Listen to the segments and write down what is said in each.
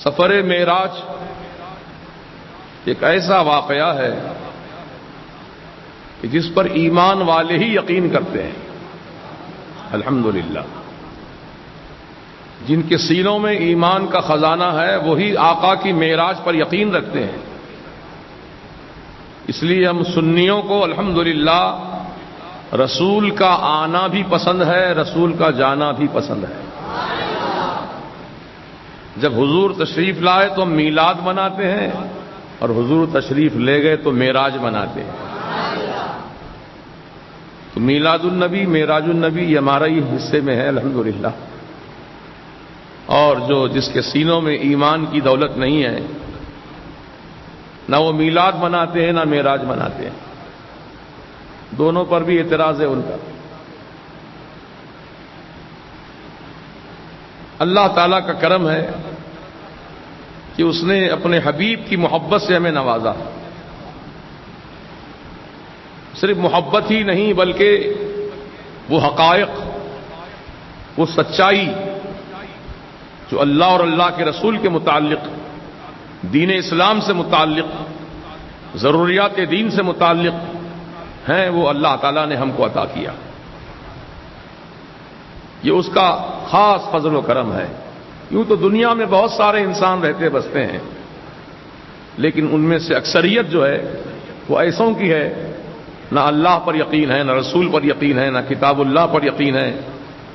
سفر معراج ایک ایسا واقعہ ہے کہ جس پر ایمان والے ہی یقین کرتے ہیں. الحمدللہ، جن کے سینوں میں ایمان کا خزانہ ہے وہی آقا کی معراج پر یقین رکھتے ہیں. اس لیے ہم سنیوں کو الحمدللہ رسول کا آنا بھی پسند ہے، رسول کا جانا بھی پسند ہے. جب حضور تشریف لائے تو ہم میلاد مناتے ہیں، اور حضور تشریف لے گئے تو معراج مناتے ہیں. تو میلاد النبی، معراج النبی یہ ہمارا ہی حصے میں ہے الحمدللہ. اور جس کے سینوں میں ایمان کی دولت نہیں ہے، نہ وہ میلاد مناتے ہیں نہ معراج مناتے ہیں. دونوں پر بھی اعتراض ہے ان کا. اللہ تعالیٰ کا کرم ہے کہ اس نے اپنے حبیب کی محبت سے ہمیں نوازا. صرف محبت ہی نہیں بلکہ وہ حقائق، وہ سچائی جو اللہ اور اللہ کے رسول کے متعلق، دین اسلام سے متعلق، ضروریات دین سے متعلق ہیں، وہ اللہ تعالیٰ نے ہم کو عطا کیا. یہ اس کا خاص فضل و کرم ہے. یوں تو دنیا میں بہت سارے انسان رہتے بستے ہیں، لیکن ان میں سے اکثریت جو ہے وہ ایسوں کی ہے نہ اللہ پر یقین ہے، نہ رسول پر یقین ہے، نہ کتاب اللہ پر یقین ہے،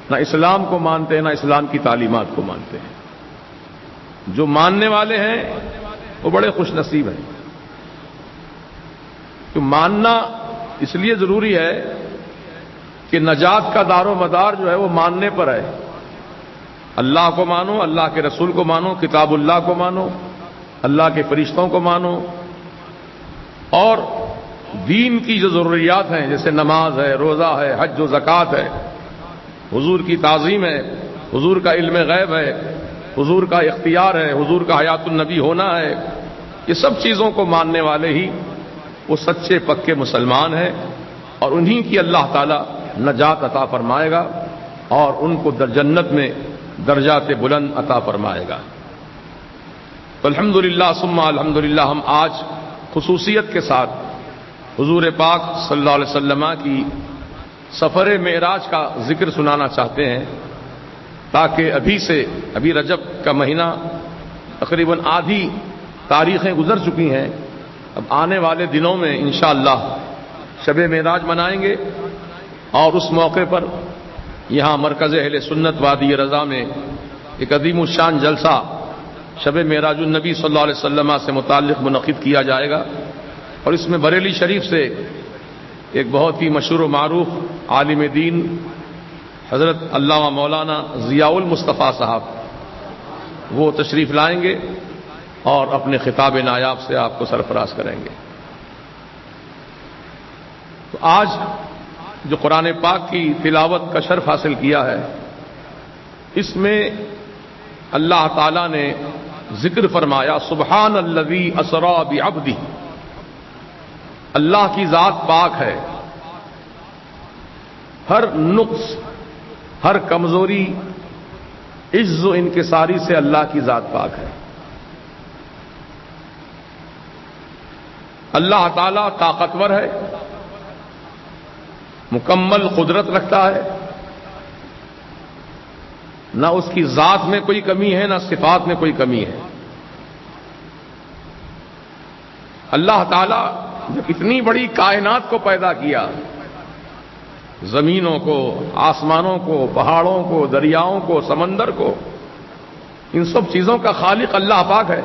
نہ اسلام کو مانتے ہیں، نہ اسلام کی تعلیمات کو مانتے ہیں. جو ماننے والے ہیں وہ بڑے خوش نصیب ہیں. تو ماننا اس لیے ضروری ہے کہ نجات کا دار و مدار جو ہے وہ ماننے پر ہے. اللہ کو مانو، اللہ کے رسول کو مانو، کتاب اللہ کو مانو، اللہ کے فرشتوں کو مانو، اور دین کی جو ضروریات ہیں جیسے نماز ہے، روزہ ہے، حج و زکوٰۃ ہے، حضور کی تعظیم ہے، حضور کا علم غیب ہے، حضور کا اختیار ہے، حضور کا حیات النبی ہونا ہے، یہ سب چیزوں کو ماننے والے ہی وہ سچے پکے مسلمان ہیں، اور انہی کی اللہ تعالی نجات عطا فرمائے گا اور ان کو جنت میں درجات بلند عطا فرمائے گا. تو الحمدللہ ثم الحمدللہ ہم آج خصوصیت کے ساتھ حضور پاک صلی اللہ علیہ وسلم کی سفر معراج کا ذکر سنانا چاہتے ہیں، تاکہ ابھی رجب کا مہینہ تقریباً آدھی تاریخیں گزر چکی ہیں. اب آنے والے دنوں میں انشاءاللہ شب معراج منائیں گے، اور اس موقع پر یہاں مرکز اہل سنت وادی رضا میں ایک عظیم الشان جلسہ شب معراج النبی صلی اللہ علیہ وسلم سے متعلق منعقد کیا جائے گا. اور اس میں بریلی شریف سے ایک بہت ہی مشہور و معروف عالم دین حضرت علامہ مولانا ضیاء المصطفیٰ صاحب وہ تشریف لائیں گے اور اپنے خطاب نایاب سے آپ کو سرفراز کریں گے. تو آج جو قرآن پاک کی تلاوت کا شرف حاصل کیا ہے، اس میں اللہ تعالی نے ذکر فرمایا سبحان الذی اسری بعبدہ. اللہ کی ذات پاک ہے، ہر نقص، ہر کمزوری، عجز و انکساری سے اللہ کی ذات پاک ہے. اللہ تعالی طاقتور ہے، مکمل قدرت رکھتا ہے، نہ اس کی ذات میں کوئی کمی ہے نہ صفات میں کوئی کمی ہے. اللہ تعالی جب اتنی بڑی کائنات کو پیدا کیا، زمینوں کو، آسمانوں کو، پہاڑوں کو، دریاؤں کو، سمندر کو، ان سب چیزوں کا خالق اللہ پاک ہے،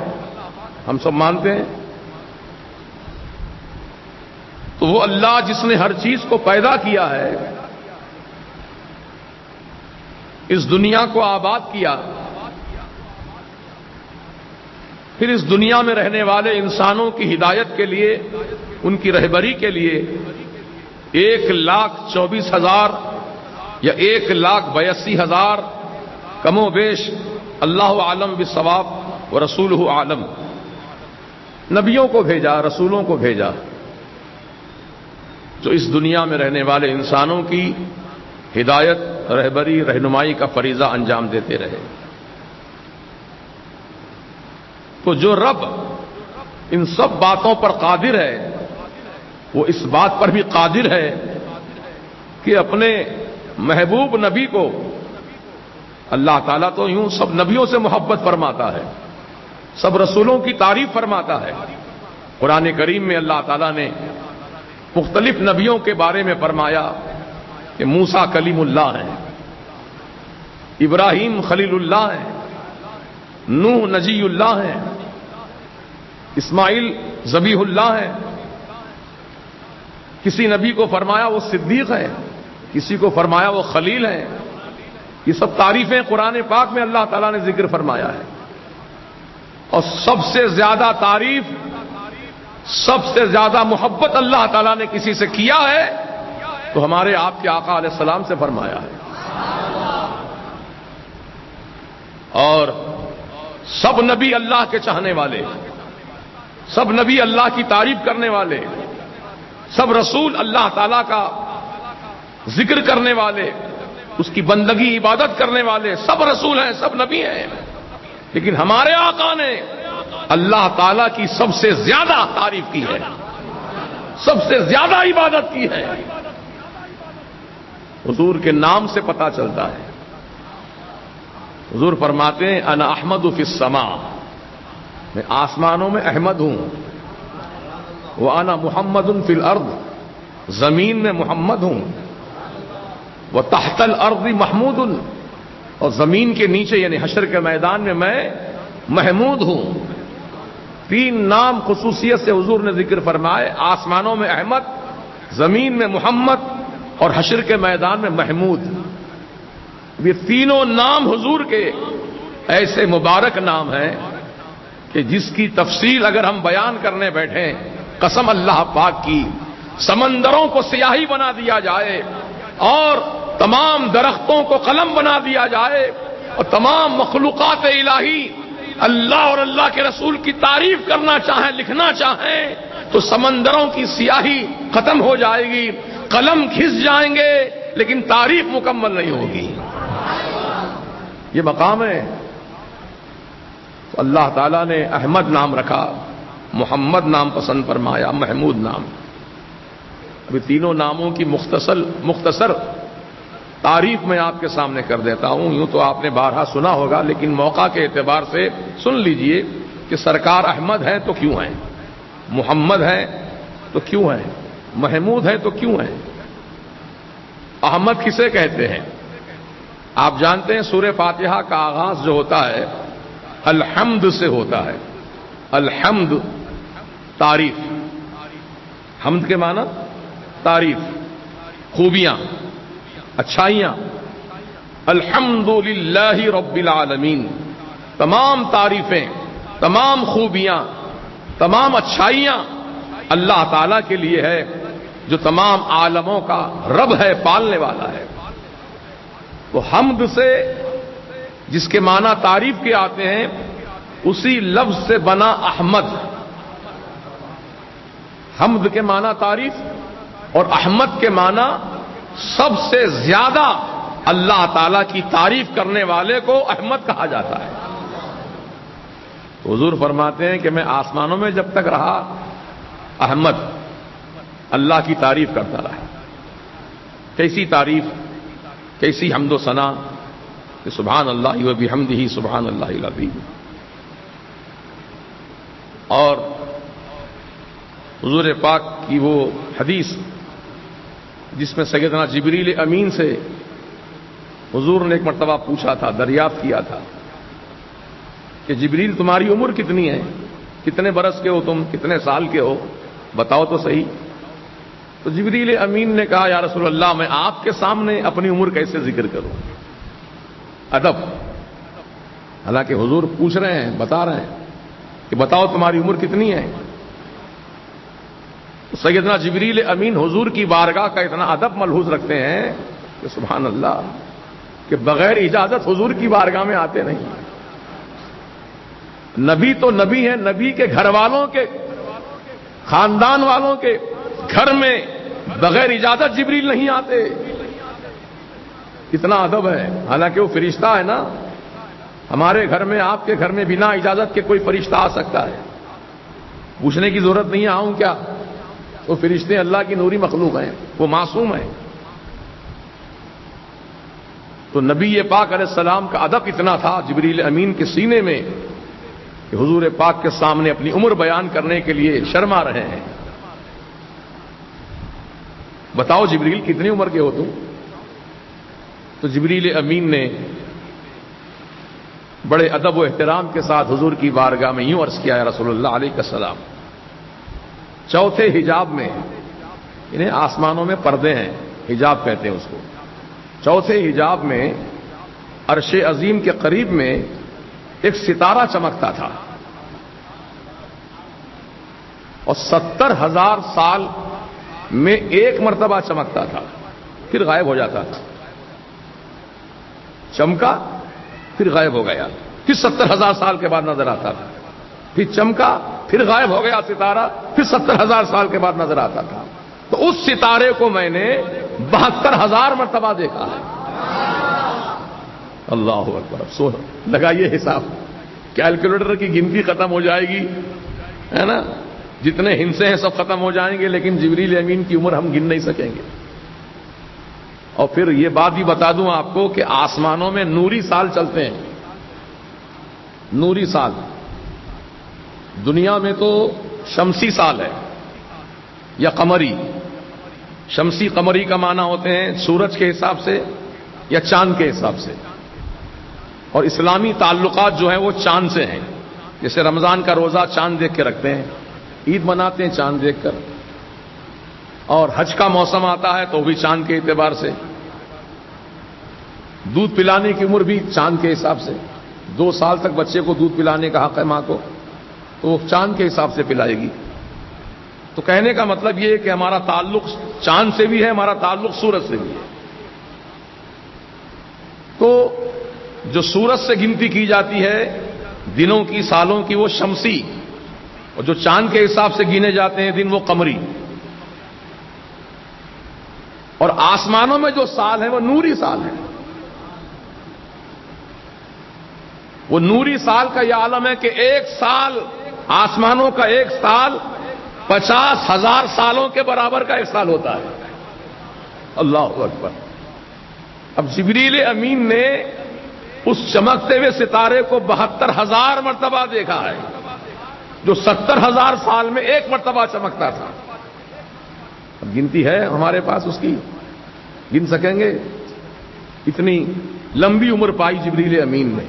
ہم سب مانتے ہیں. تو وہ اللہ جس نے ہر چیز کو پیدا کیا ہے، اس دنیا کو آباد کیا، پھر اس دنیا میں رہنے والے انسانوں کی ہدایت کے لیے، ان کی رہبری کے لیے 1,24,000 یا 1,82,000 کم و بیش، اللہ عالم بالصواب ورسولہ عالم، نبیوں کو بھیجا، رسولوں کو بھیجا، جو اس دنیا میں رہنے والے انسانوں کی ہدایت، رہبری، رہنمائی کا فریضہ انجام دیتے رہے. تو جو رب ان سب باتوں پر قادر ہے وہ اس بات پر بھی قادر ہے کہ اپنے محبوب نبی کو، اللہ تعالیٰ تو یوں سب نبیوں سے محبت فرماتا ہے، سب رسولوں کی تعریف فرماتا ہے۔ قرآن کریم میں اللہ تعالیٰ نے مختلف نبیوں کے بارے میں فرمایا کہ موسیٰ کلیم اللہ ہیں، ابراہیم خلیل اللہ ہیں، نوح نجی اللہ ہیں، اسماعیل ذبیح اللہ ہیں۔ کسی نبی کو فرمایا وہ صدیق ہے، کسی کو فرمایا وہ خلیل ہیں۔ یہ سب تعریفیں قرآن پاک میں اللہ تعالیٰ نے ذکر فرمایا ہے۔ اور سب سے زیادہ تعریف، سب سے زیادہ محبت اللہ تعالیٰ نے کسی سے کیا ہے تو ہمارے آپ کے آقا علیہ السلام سے فرمایا ہے۔ اور سب نبی اللہ کے چاہنے والے، سب نبی اللہ کی تعریف کرنے والے، سب رسول اللہ تعالیٰ کا ذکر کرنے والے، اس کی بندگی عبادت کرنے والے، سب رسول ہیں، سب نبی ہیں۔ لیکن ہمارے آقا نے اللہ تعالیٰ کی سب سے زیادہ تعریف کی ہے، سب سے زیادہ عبادت کی ہے۔ حضور کے نام سے پتہ چلتا ہے۔ حضور فرماتے ہیں انا احمد فی السماء، میں آسمانوں میں احمد ہوں، وانا محمد فی الارض، زمین میں محمد ہوں، وتحت الارض محمود، اور زمین کے نیچے یعنی حشر کے میدان میں محمود ہوں۔ تین نام خصوصیت سے حضور نے ذکر فرمائے، آسمانوں میں احمد، زمین میں محمد، اور حشر کے میدان میں محمود۔ یہ تینوں نام حضور کے ایسے مبارک نام ہیں کہ جس کی تفصیل اگر ہم بیان کرنے بیٹھیں، قسم اللہ پاک کی، سمندروں کو سیاہی بنا دیا جائے اور تمام درختوں کو قلم بنا دیا جائے اور تمام مخلوقات الہی اللہ اور اللہ کے رسول کی تعریف کرنا چاہیں، لکھنا چاہیں تو سمندروں کی سیاہی ختم ہو جائے گی، قلم کھس جائیں گے، لیکن تعریف مکمل نہیں ہوگی۔ یہ مقام ہے۔ تو اللہ تعالیٰ نے احمد نام رکھا، محمد نام پسند فرمایا، محمود نام۔ ابھی تینوں ناموں کی مختصر تعریف میں آپ کے سامنے کر دیتا ہوں۔ یوں تو آپ نے بارہا سنا ہوگا، لیکن موقع کے اعتبار سے سن لیجئے کہ سرکار احمد ہیں تو کیوں ہیں، محمد ہیں تو کیوں ہیں، محمود ہیں تو کیوں ہیں۔ احمد کسے کہتے ہیں؟ آپ جانتے ہیں سورہ فاتحہ کا آغاز جو ہوتا ہے الحمد سے ہوتا ہے۔ الحمد تعریف، حمد کے معنی تعریف، خوبیاں، اچھائیاں۔ الحمد للہ رب العالمین، تمام تعریفیں، تمام خوبیاں، تمام اچھائیاں اللہ تعالیٰ کے لیے ہے جو تمام عالموں کا رب ہے، پالنے والا ہے۔ تو حمد سے جس کے معنی تعریف کے آتے ہیں اسی لفظ سے بنا احمد۔ حمد کے معنی تعریف اور احمد کے معنی سب سے زیادہ اللہ تعالی کی تعریف کرنے والے کو احمد کہا جاتا ہے۔ تو حضور فرماتے ہیں کہ میں آسمانوں میں جب تک رہا احمد اللہ کی تعریف کرتا رہا۔ کیسی تعریف، کیسی حمد و ثنا کہ سبحان اللہ و بحمدہ سبحان اللہ العظیم۔ اور حضور پاک کی وہ حدیث جس میں سیدنا جبریل امین سے حضور نے ایک مرتبہ پوچھا تھا، دریافت کیا تھا کہ جبریل تمہاری عمر کتنی ہے، کتنے برس کے ہو تم، کتنے سال کے ہو، بتاؤ تو صحیح۔ تو جبریل امین نے کہا یا رسول اللہ میں آپ کے سامنے اپنی عمر کیسے ذکر کروں، ادب۔ حالانکہ حضور پوچھ رہے ہیں، بتا رہے ہیں کہ بتاؤ تمہاری عمر کتنی ہے۔ سیدنا جبریل امین حضور کی بارگاہ کا اتنا ادب ملحوظ رکھتے ہیں کہ سبحان اللہ کہ بغیر اجازت حضور کی بارگاہ میں آتے نہیں۔ نبی تو نبی ہیں، نبی کے گھر والوں کے، خاندان والوں کے گھر میں بغیر اجازت جبریل نہیں آتے۔ اتنا ادب ہے، حالانکہ وہ فرشتہ ہے نا، ہمارے گھر میں، آپ کے گھر میں بنا اجازت کے کوئی فرشتہ آ سکتا ہے؟ پوچھنے کی ضرورت نہیں ہے آؤں کیا؟ وہ فرشتے اللہ کی نوری مخلوق ہیں، وہ معصوم ہیں۔ تو نبی پاک علیہ السلام کا ادب اتنا تھا جبریل امین کے سینے میں کہ حضور پاک کے سامنے اپنی عمر بیان کرنے کے لیے شرما رہے ہیں۔ بتاؤ جبریل کتنی عمر کے ہو تم؟ تو جبریل امین نے بڑے ادب و احترام کے ساتھ حضور کی بارگاہ میں یوں عرض کیا، یا رسول اللہ علیہ السلام، چوتھے حجاب میں، انہیں آسمانوں میں پردے ہیں، حجاب کہتے ہیں اس کو، چوتھے حجاب میں عرش عظیم کے قریب میں ایک ستارہ چمکتا تھا، اور 70,000 سال میں ایک مرتبہ چمکتا تھا، پھر غائب ہو جاتا تھا۔ چمکا پھر غائب ہو گیا، پھر 70,000 سال کے بعد نظر آتا تھا، پھر چمکا پھر غائب ہو گیا ستارہ، پھر 70,000 سال کے بعد نظر آتا تھا۔ تو اس ستارے کو میں نے 72,000 مرتبہ دیکھا ہے۔ اللہ اکبر، سو لگائیے حساب، کیلکولیٹر کی گنتی ختم ہو جائے گی، ہے نا، جتنے ہندسے ہیں سب ختم ہو جائیں گے، لیکن جبریل امین کی عمر ہم گن نہیں سکیں گے۔ اور پھر یہ بات بھی بتا دوں آپ کو کہ آسمانوں میں نوری سال چلتے ہیں، نوری سال۔ دنیا میں تو شمسی سال ہے یا قمری، شمسی قمری کا معنی ہوتے ہیں سورج کے حساب سے یا چاند کے حساب سے، اور اسلامی تعلقات جو ہیں وہ چاند سے ہیں، جیسے رمضان کا روزہ چاند دیکھ کے رکھتے ہیں، عید مناتے ہیں چاند دیکھ کر، اور حج کا موسم آتا ہے تو بھی چاند کے اعتبار سے، دودھ پلانے کی عمر بھی چاند کے حساب سے، 2 سال تک بچے کو دودھ پلانے کا حق ہے ماں کو، تو وہ چاند کے حساب سے پلائے گی۔ تو کہنے کا مطلب یہ ہے کہ ہمارا تعلق چاند سے بھی ہے، ہمارا تعلق سورج سے بھی ہے۔ تو جو سورج سے گنتی کی جاتی ہے دنوں کی، سالوں کی، وہ شمسی، اور جو چاند کے حساب سے گنے جاتے ہیں دن، وہ قمری۔ اور آسمانوں میں جو سال ہیں وہ نوری سال ہیں۔ وہ نوری سال کا یہ عالم ہے کہ ایک سال، آسمانوں کا ایک سال 50,000 سالوں کے برابر کا ایک سال ہوتا ہے۔ اللہ اکبر۔ اب جبریل امین نے اس چمکتے ہوئے ستارے کو 72,000 مرتبہ دیکھا ہے، جو 70,000 سال میں ایک مرتبہ چمکتا تھا۔ اب گنتی ہے ہمارے پاس اس کی؟ گن سکیں گے؟ اتنی لمبی عمر پائی جبریل امین نے۔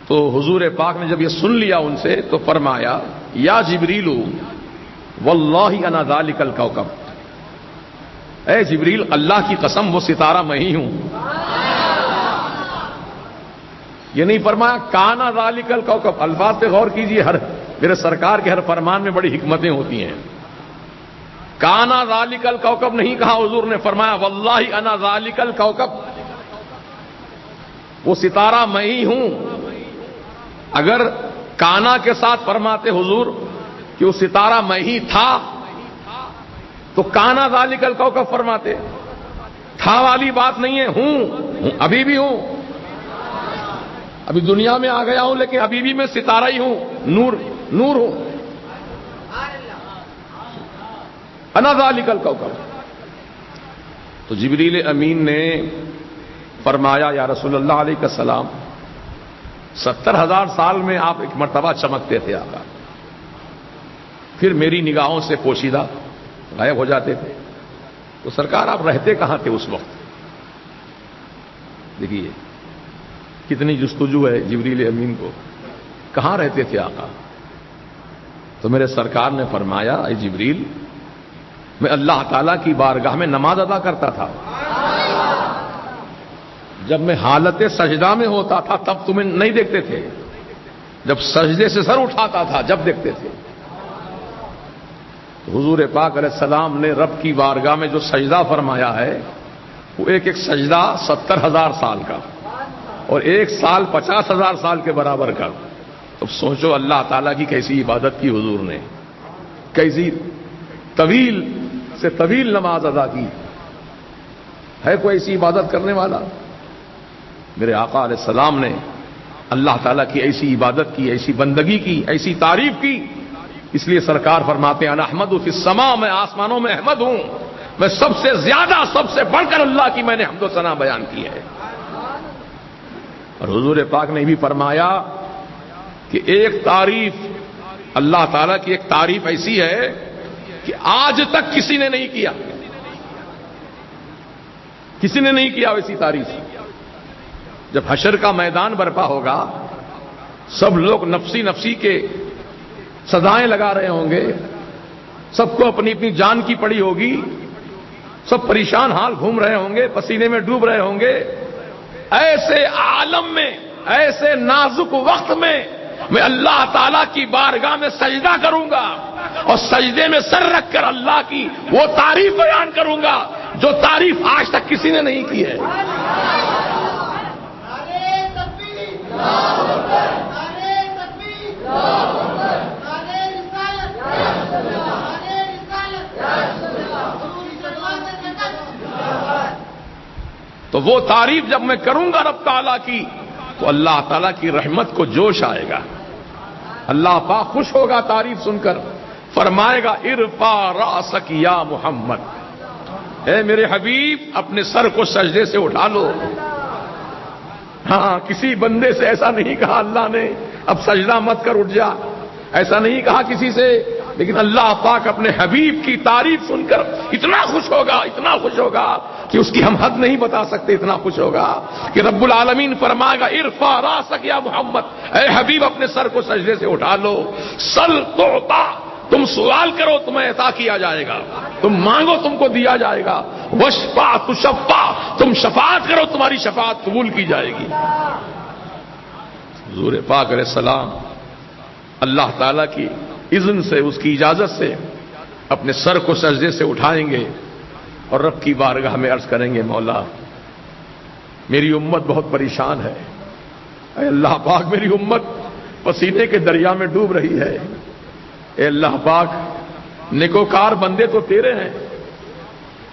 تو حضور پاک نے جب یہ سن لیا ان سے تو فرمایا، یا جبریل واللہ انا ذالک الکوکب، اے جبریل اللہ کی قسم وہ ستارہ میں ہی ہوں۔ یہ نہیں فرمایا کانا ذالک الکوکب۔ الفاظ پہ غور کیجیے، میرے سرکار کے ہر فرمان میں بڑی حکمتیں ہوتی ہیں۔ کانا ذالک الکوکب نہیں کہا حضور نے، فرمایا واللہ انا ذالک الکوکب، وہ ستارہ میں ہی ہوں۔ اگر کانا کے ساتھ فرماتے حضور کہ وہ ستارہ میں ہی تھا تو کانا ذالک الکوکب فرماتے، تھا والی بات نہیں ہے، ہوں، ابھی بھی ہوں، ابھی دنیا میں آ گیا ہوں لیکن ابھی بھی میں ستارہ ہی ہوں، نور ہوں۔ انا ذالک الکوکب۔ تو جبریل امین نے فرمایا، یا رسول اللہ علیہ السلام، 70,000 سال میں آپ ایک مرتبہ چمکتے تھے آقا، پھر میری نگاہوں سے پوشیدہ غائب ہو جاتے تھے۔ تو سرکار آپ رہتے کہاں تھے اس وقت؟ دیکھیے کتنی جستجو ہے جبریل امین کو، کہاں رہتے تھے آقا؟ تو میرے سرکار نے فرمایا، اے جبریل، میں اللہ تعالیٰ کی بارگاہ میں نماز ادا کرتا تھا، جب میں حالت سجدہ میں ہوتا تھا تب تمہیں نہیں دیکھتے تھے، جب سجدے سے سر اٹھاتا تھا جب دیکھتے تھے۔ حضور پاک علیہ السلام نے رب کی بارگاہ میں جو سجدہ فرمایا ہے وہ ایک ایک سجدہ 70,000 سال کا، اور ایک سال 50,000 سال کے برابر کا۔ اب سوچو اللہ تعالیٰ کی کیسی عبادت کی حضور نے، کیسی طویل سے طویل نماز ادا کی ہے، کوئی ایسی عبادت کرنے والا؟ میرے آقا علیہ السلام نے اللہ تعالیٰ کی ایسی عبادت کی، ایسی بندگی کی، ایسی تعریف کی، اس لیے سرکار فرماتے ہیں انا احمد فی السماء، میں آسمانوں میں احمد ہوں، میں سب سے زیادہ، سب سے بڑھ کر اللہ کی میں نے حمد و ثنا بیان کی ہے۔ اور حضور پاک نے بھی فرمایا کہ ایک تعریف اللہ تعالیٰ کی، ایک تعریف ایسی ہے کہ آج تک کسی نے نہیں کیا، کسی نے نہیں کیا ویسی تعریف۔ جب حشر کا میدان برپا ہوگا، سب لوگ نفسی نفسی کے سزائیں لگا رہے ہوں گے، سب کو اپنی اپنی جان کی پڑی ہوگی، سب پریشان حال گھوم رہے ہوں گے، پسینے میں ڈوب رہے ہوں گے، ایسے عالم میں، ایسے نازک وقت میں میں اللہ تعالیٰ کی بارگاہ میں سجدہ کروں گا اور سجدے میں سر رکھ کر اللہ کی وہ تعریف بیان کروں گا جو تعریف آج تک کسی نے نہیں کی ہے۔ تو وہ تعریف جب میں کروں گا رب تعالیٰ کی تو اللہ تعالیٰ کی رحمت کو جوش آئے گا، اللہ پاک خوش ہوگا تعریف سن کر، فرمائے گا ارفع رأسک یا محمد، اے میرے حبیب اپنے سر کو سجدے سے اٹھا لو۔ ہاں، کسی بندے سے ایسا نہیں کہا اللہ نے اب سجدہ مت کر اٹھ جا، ایسا نہیں کہا کسی سے، لیکن اللہ پاک اپنے حبیب کی تعریف سن کر اتنا خوش ہوگا، اتنا خوش ہوگا کہ اس کی ہم حد نہیں بتا سکتے، اتنا خوش ہوگا کہ رب العالمین فرمائے گا ارفع رأسک یا محمد، اے حبیب اپنے سر کو سجدے سے اٹھا لو، سل تعطا، تم سوال کرو تمہیں عطا کیا جائے گا، تم مانگو تم کو دیا جائے گا، واشفع تشفع، تم شفاعت کرو تمہاری شفاعت قبول کی جائے گی۔ حضور پاک علیہ السلام اللہ تعالیٰ کی اذن سے، اس کی اجازت سے اپنے سر کو سجدے سے اٹھائیں گے اور رب کی بارگاہ میں عرض کریں گے مولا میری امت بہت پریشان ہے، اے اللہ پاک میری امت پسینے کے دریا میں ڈوب رہی ہے، اے اللہ پاک نیکوکار بندے تو تیرے ہیں،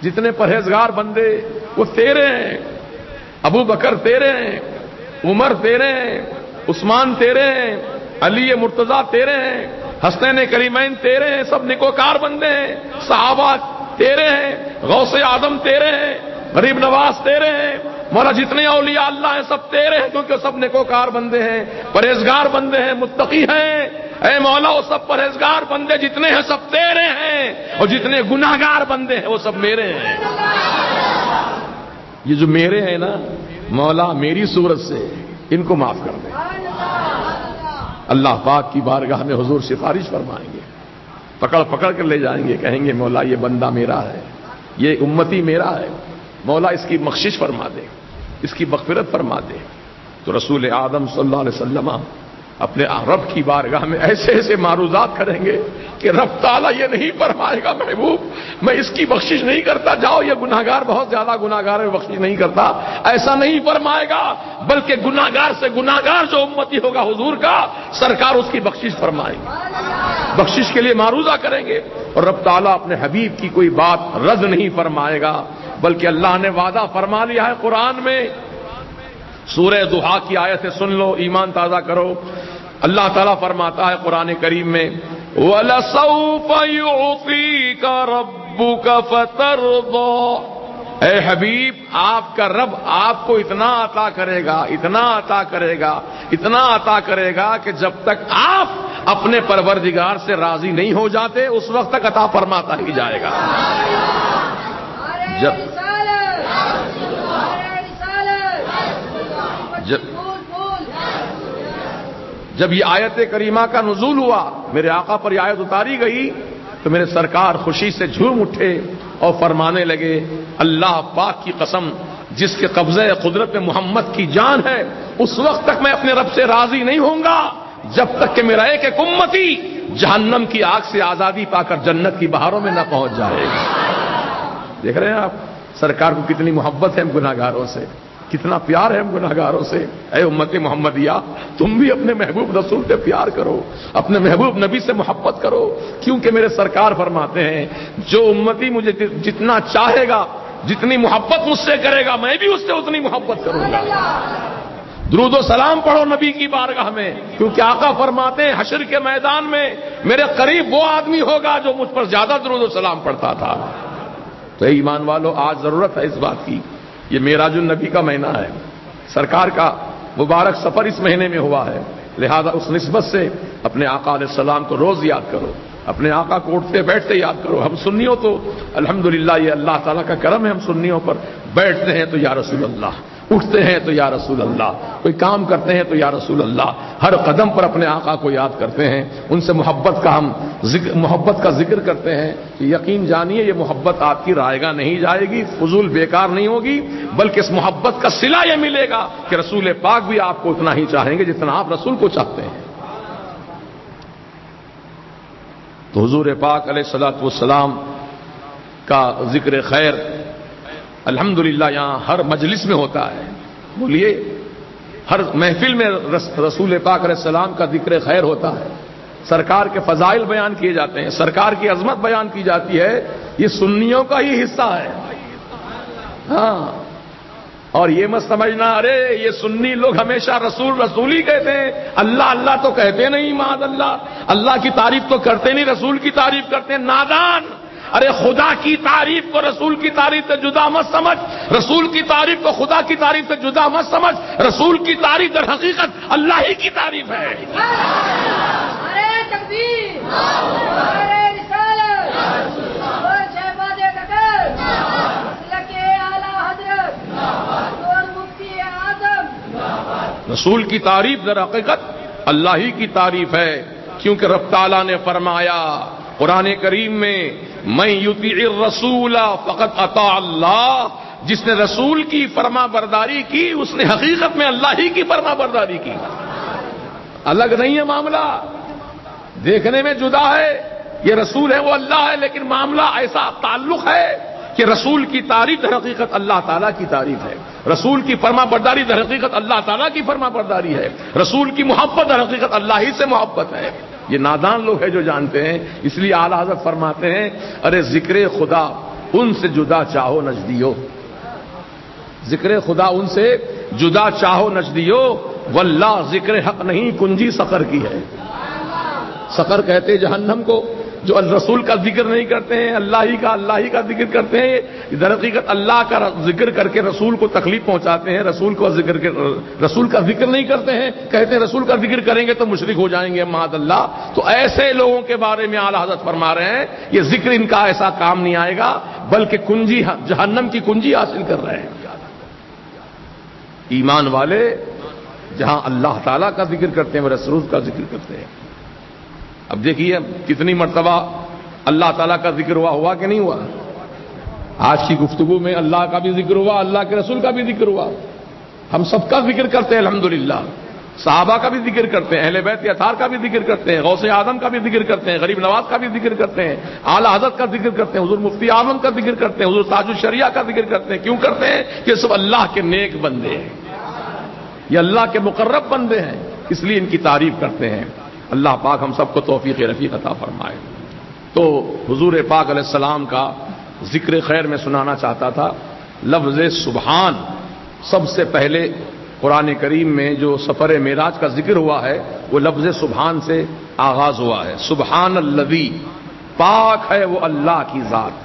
جتنے پرہیزگار بندے وہ تیرے ہیں، ابو بکر تیرے ہیں، عمر تیرے ہیں، عثمان تیرے ہیں، علی مرتضیٰ تیرے ہیں، حسنین کریمین تیرے ہیں، سب نیکوکار بندے ہیں، صحابہ تیرے ہیں، غوث اعظم تیرے ہیں، غریب نواز تیرے ہیں، مولا جتنے اولیاء اللہ ہیں سب تیرے ہیں، کیونکہ سب نیکوکار بندے ہیں، پرہیزگار بندے ہیں، متقی ہیں، اے مولا وہ سب پرہیزگار بندے جتنے ہیں سب تیرے ہیں، اور جتنے گناہگار بندے ہیں وہ سب میرے ہیں۔ یہ جو میرے ہیں نا مولا میری صورت سے ان کو معاف کر دے۔ اللہ پاک کی بارگاہ میں حضور سفارش فرمائیں گے، پکڑ پکڑ کر لے جائیں گے، کہیں گے مولا یہ بندہ میرا ہے، یہ امتی میرا ہے، مولا اس کی بخشش فرما دے، اس کی مغفرت فرما دے۔ تو رسول اعظم صلی اللہ علیہ وسلم اپنے رب کی بارگاہ میں ایسے ایسے معروضات کریں گے کہ رب تعالیٰ یہ نہیں فرمائے گا محبوب میں اس کی بخشش نہیں کرتا، جاؤ یہ گناہگار بہت زیادہ گناہگار ہے بخشش نہیں کرتا، ایسا نہیں فرمائے گا، بلکہ گناہگار سے گناہگار جو امتی ہوگا حضور کا سرکار اس کی بخشش فرمائے گی، بخشش کے لیے معروضہ کریں گے، اور رب تعالیٰ اپنے حبیب کی کوئی بات رد نہیں فرمائے گا، بلکہ اللہ نے وعدہ فرما لیا ہے قرآن میں، سورہ ضحیٰ کی آیت سن لو، ایمان تازہ کرو۔ اللہ تعالیٰ فرماتا ہے قرآن کریم میں وَلَسَوْفَ يُعْطِيكَ رَبُّكَ فَتَرْضَىٰ، اے حبیب آپ کا رب آپ کو اتنا عطا کرے گا، اتنا عطا کرے گا، اتنا عطا کرے گا کہ جب تک آپ اپنے پروردگار سے راضی نہیں ہو جاتے اس وقت تک عطا فرماتا ہی جائے گا۔ جب یہ آیت کریمہ کا نزول ہوا، میرے آقا پر یہ آیت اتاری گئی تو میرے سرکار خوشی سے جھوم اٹھے اور فرمانے لگے اللہ پاک کی قسم جس کے قبضے قدرت میں محمد کی جان ہے اس وقت تک میں اپنے رب سے راضی نہیں ہوں گا جب تک کہ میرا ایک امتی جہنم کی آگ سے آزادی پا کر جنت کی بہاروں میں نہ پہنچ جائے۔ دیکھ رہے ہیں آپ سرکار کو کتنی محبت ہے ہم گناہگاروں سے، کتنا پیار ہے ہم گناہگاروں سے۔ اے امت محمدیہ تم بھی اپنے محبوب رسول سے پیار کرو، اپنے محبوب نبی سے محبت کرو، کیونکہ میرے سرکار فرماتے ہیں جو امتی مجھے جتنا چاہے گا، جتنی محبت مجھ سے کرے گا میں بھی اس سے اتنی محبت کروں گا۔ درود و سلام پڑھو نبی کی بارگاہ میں، کیونکہ آقا فرماتے ہیں حشر کے میدان میں میرے قریب وہ آدمی ہوگا جو مجھ پر زیادہ درود و سلام پڑھتا تھا۔ تو اے ایمان والو، آج ضرورت ہے اس بات کی، یہ معراج النبی کا مہینہ ہے، سرکار کا مبارک سفر اس مہینے میں ہوا ہے، لہذا اس نسبت سے اپنے آقا علیہ السلام کو روز یاد کرو، اپنے آقا کو اٹھتے بیٹھتے یاد کرو۔ ہم سنیوں تو الحمدللہ یہ اللہ تعالیٰ کا کرم ہے، ہم سنیوں پر بیٹھتے ہیں تو یا رسول اللہ، اٹھتے ہیں تو یا رسول اللہ، کوئی کام کرتے ہیں تو یا رسول اللہ، ہر قدم پر اپنے آقا کو یاد کرتے ہیں، ان سے محبت کا ذکر کرتے ہیں کہ یقین جانیے یہ محبت آپ کی رائے گاہ نہیں جائے گی، فضول بیکار نہیں ہوگی، بلکہ اس محبت کا صلہ یہ ملے گا کہ رسول پاک بھی آپ کو اتنا ہی چاہیں گے جتنا آپ رسول کو چاہتے ہیں۔ تو حضور پاک علیہ الصلوۃ والسلام کا ذکر خیر الحمدللہ یہاں ہر مجلس میں ہوتا ہے، بولیے ہر محفل میں رسول پاک علیہ السلام کا ذکر خیر ہوتا ہے، سرکار کے فضائل بیان کیے جاتے ہیں، سرکار کی عظمت بیان کی جاتی ہے، یہ سنیوں کا ہی حصہ ہے۔ ہاں، اور یہ مت سمجھنا ارے یہ سنی لوگ ہمیشہ رسول رسول ہی کہتے ہیں، اللہ اللہ تو کہتے نہیں، معاذ اللہ، اللہ کی تعریف تو کرتے نہیں، رسول کی تعریف کرتے ہیں، نادان۔ ارے خدا کی تعریف کو رسول کی تعریف سے جدا مت سمجھ، رسول کی تعریف کو خدا کی تعریف سے جدا مت سمجھ، رسول کی تعریف در حقیقت اللہ ہی کی تعریف ہے۔ ارے تکبیر، ارے رسالت، اور شہباز قطر، مسلک اعلی حضرت اور مفتی اعظم۔ رسول کی تعریف در حقیقت اللہ ہی کی تعریف ہے، کیونکہ رب تعالیٰ نے فرمایا قرآن کریم میں من یطیع الرسول فقد اطاع اللہ، جس نے رسول کی فرما برداری کی اس نے حقیقت میں اللہ ہی کی فرما برداری کی۔ الگ نہیں ہے معاملہ، دیکھنے میں جدا ہے، یہ رسول ہے وہ اللہ ہے، لیکن معاملہ ایسا تعلق ہے کہ رسول کی تعریف در حقیقت اللہ تعالیٰ کی تعریف ہے، رسول کی فرما برداری در حقیقت اللہ تعالیٰ کی فرما برداری ہے، رسول کی محبت در حقیقت اللہ ہی سے محبت ہے۔ یہ نادان لوگ ہیں جو جانتے ہیں، اس لیے اعلیٰ حضرت فرماتے ہیں ارے ذکر خدا ان سے جدا چاہو نجدیو، ذکر خدا ان سے جدا چاہو نجدیو، واللہ ذکر حق نہیں کنجی سقر کی ہے۔ سقر کہتے جہنم کو جو الرسول کا ذکر نہیں کرتے ہیں، اللہ ہی کا ذکر کرتے ہیں، در حقیقت اللہ کا ذکر کر کے رسول کو تکلیف پہنچاتے ہیں، رسول کا ذکر نہیں کرتے ہیں، کہتے ہیں رسول کا ذکر کریں گے تو مشرک ہو جائیں گے معاذ اللہ۔ تو ایسے لوگوں کے بارے میں اعلیٰ حضرت فرما رہے ہیں یہ ذکر ان کا ایسا کام نہیں آئے گا، بلکہ کنجی جہنم کی کنجی حاصل کر رہے ہیں۔ ایمان والے جہاں اللہ تعالیٰ کا ذکر کرتے ہیں وہ رسول کا ذکر کرتے ہیں۔ اب دیکھیے کتنی مرتبہ اللہ تعالیٰ کا ذکر ہوا کہ نہیں ہوا؟ آج کی گفتگو میں اللہ کا بھی ذکر ہوا، اللہ کے رسول کا بھی ذکر ہوا، ہم سب کا ذکر کرتے ہیں الحمدللہ، صحابہ کا بھی ذکر کرتے ہیں، اہل بیت اطہار کا بھی ذکر کرتے ہیں، غوث اعظم کا بھی ذکر کرتے ہیں، غریب نواز کا بھی ذکر کرتے ہیں، اعلیٰ حضرت کا ذکر کرتے ہیں، حضور مفتی اعظم کا ذکر کرتے ہیں، حضور تاج الشریعہ کا ذکر کرتے ہیں۔ کیوں کرتے ہیں؟ کہ سب اللہ کے نیک بندے ہیں، یہ اللہ کے مقرب بندے ہیں، اس لیے ان کی تعریف کرتے ہیں۔ اللہ پاک ہم سب کو توفیق رفیق عطا فرمائے۔ تو حضور پاک علیہ السلام کا ذکر خیر میں سنانا چاہتا تھا۔ لفظ سبحان سب سے پہلے قرآن کریم میں جو سفر معراج کا ذکر ہوا ہے وہ لفظ سبحان سے آغاز ہوا ہے۔ سبحان الذی، پاک ہے وہ اللہ کی ذات،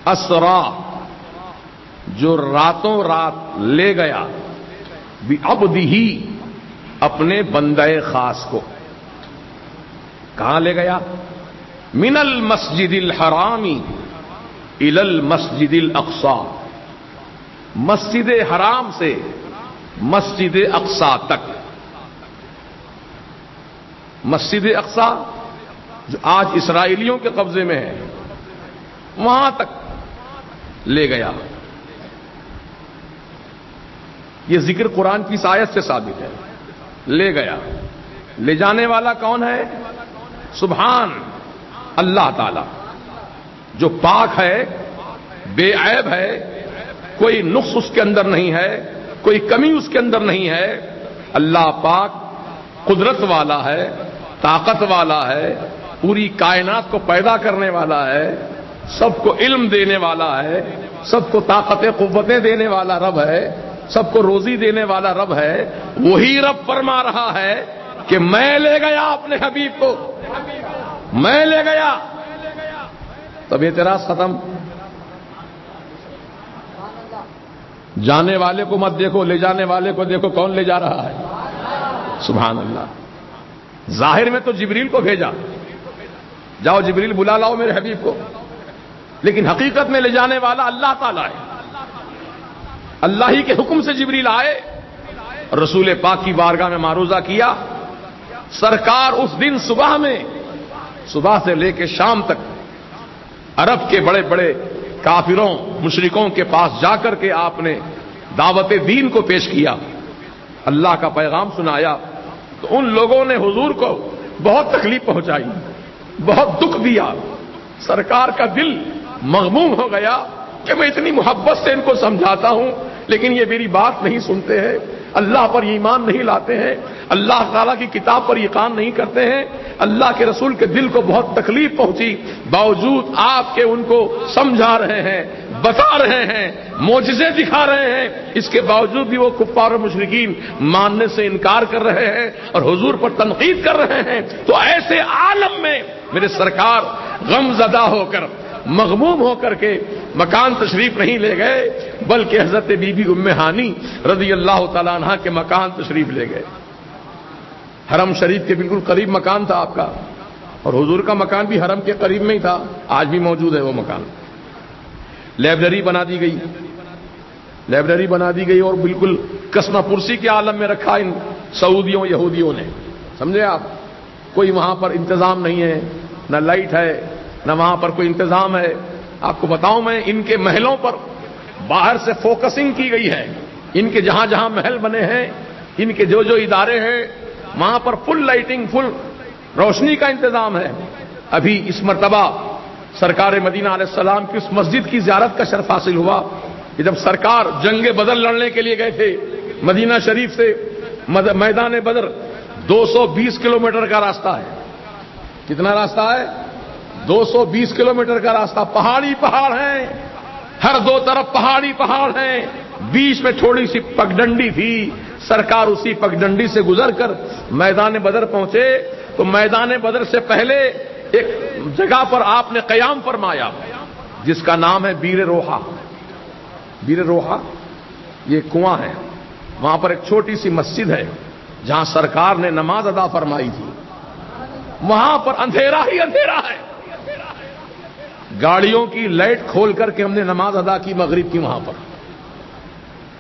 اسرا، جو راتوں رات لے گیا، بعبدہ، اپنے بندہ خاص کو، کہاں لے گیا؟ من المسجد الحرام الی المسجد الاقصی، مسجد حرام سے مسجد اقصی تک۔ مسجد اقصی جو آج اسرائیلیوں کے قبضے میں ہے وہاں تک لے گیا۔ یہ ذکر قرآن کی آیت سے ثابت ہے، لے گیا۔ لے جانے والا کون ہے؟ سبحان، اللہ تعالی جو پاک ہے، بے عیب ہے، کوئی نقص اس کے اندر نہیں ہے، کوئی کمی اس کے اندر نہیں ہے۔ اللہ پاک قدرت والا ہے، طاقت والا ہے، پوری کائنات کو پیدا کرنے والا ہے، سب کو علم دینے والا ہے، سب کو طاقت قوتیں دینے والا رب ہے۔ سب کو روزی دینے والا رب ہے، وہی رب فرما رہا ہے کہ میں لے گیا اپنے حبیب کو، میں لے گیا. تب اعتراض ختم. جانے والے کو مت دیکھو، لے جانے والے کو دیکھو، کون لے جا رہا ہے. سبحان اللہ. ظاہر میں تو جبریل کو بھیجا، جاؤ جبریل بلا لاؤ میرے حبیب کو، لیکن حقیقت میں لے جانے والا اللہ تعالیٰ ہے. اللہ ہی کے حکم سے جبریل آئے، رسول پاک کی بارگاہ میں معروضہ کیا. سرکار اس دن صبح میں، صبح سے لے کے شام تک عرب کے بڑے بڑے کافروں مشرکوں کے پاس جا کر کے آپ نے دعوت دین کو پیش کیا، اللہ کا پیغام سنایا. تو ان لوگوں نے حضور کو بہت تکلیف پہنچائی، بہت دکھ دیا. سرکار کا دل مغموم ہو گیا کہ میں اتنی محبت سے ان کو سمجھاتا ہوں لیکن یہ میری بات نہیں سنتے ہیں، اللہ پر ایمان نہیں لاتے ہیں، اللہ تعالیٰ کی کتاب پر یقین نہیں کرتے ہیں. اللہ کے رسول کے دل کو بہت تکلیف پہنچی، باوجود آپ کے ان کو سمجھا رہے ہیں، بتا رہے ہیں، معجزے دکھا رہے ہیں، اس کے باوجود بھی وہ کفار و مشرکین ماننے سے انکار کر رہے ہیں اور حضور پر تنقید کر رہے ہیں. تو ایسے عالم میں میرے سرکار غم زدہ ہو کر، مغموم ہو کر کے مکان تشریف نہیں لے گئے، بلکہ حضرت بی بی ام ہانی رضی اللہ تعالیٰ عنہ کے مکان تشریف لے گئے. حرم شریف کے بالکل قریب مکان تھا آپ کا، اور حضور کا مکان بھی حرم کے قریب میں ہی تھا، آج بھی موجود ہے وہ مکان. لائبریری بنا دی گئی، لائبریری بنا دی گئی اور بالکل کسمہ پرسی کے عالم میں رکھا ان سعودیوں یہودیوں نے. سمجھے آپ؟ کوئی وہاں پر انتظام نہیں ہے، نہ لائٹ ہے، نہ وہاں پر کوئی انتظام ہے. آپ کو بتاؤں میں، ان کے محلوں پر باہر سے فوکسنگ کی گئی ہے. ان کے جہاں جہاں محل بنے ہیں، ان کے جو جو ادارے ہیں، وہاں پر فل لائٹنگ، فل روشنی کا انتظام ہے. ابھی اس مرتبہ سرکار مدینہ علیہ السلام کی اس مسجد کی زیارت کا شرف حاصل ہوا کہ جب سرکار جنگ بدر لڑنے کے لیے گئے تھے مدینہ شریف سے میدان بدر 220 کلومیٹر کا راستہ ہے. کتنا راستہ ہے؟ 220 کلومیٹر کا راستہ. پہاڑی پہاڑ ہیں، ہر دو طرف پہاڑی پہاڑ ہیں، بیچ میں تھوڑی سی پگڈنڈی تھی. سرکار اسی پگڈنڈی سے گزر کر میدان بدر پہنچے تو میدان بدر سے پہلے ایک جگہ پر آپ نے قیام فرمایا جس کا نام ہے بیر روحا. بیر روحا یہ کنواں ہے، وہاں پر ایک چھوٹی سی مسجد ہے جہاں سرکار نے نماز ادا فرمائی تھی. وہاں پر اندھیرا ہی اندھیرا ہے. گاڑیوں کی لائٹ کھول کر کے ہم نے نماز ادا کی مغرب کی. وہاں پر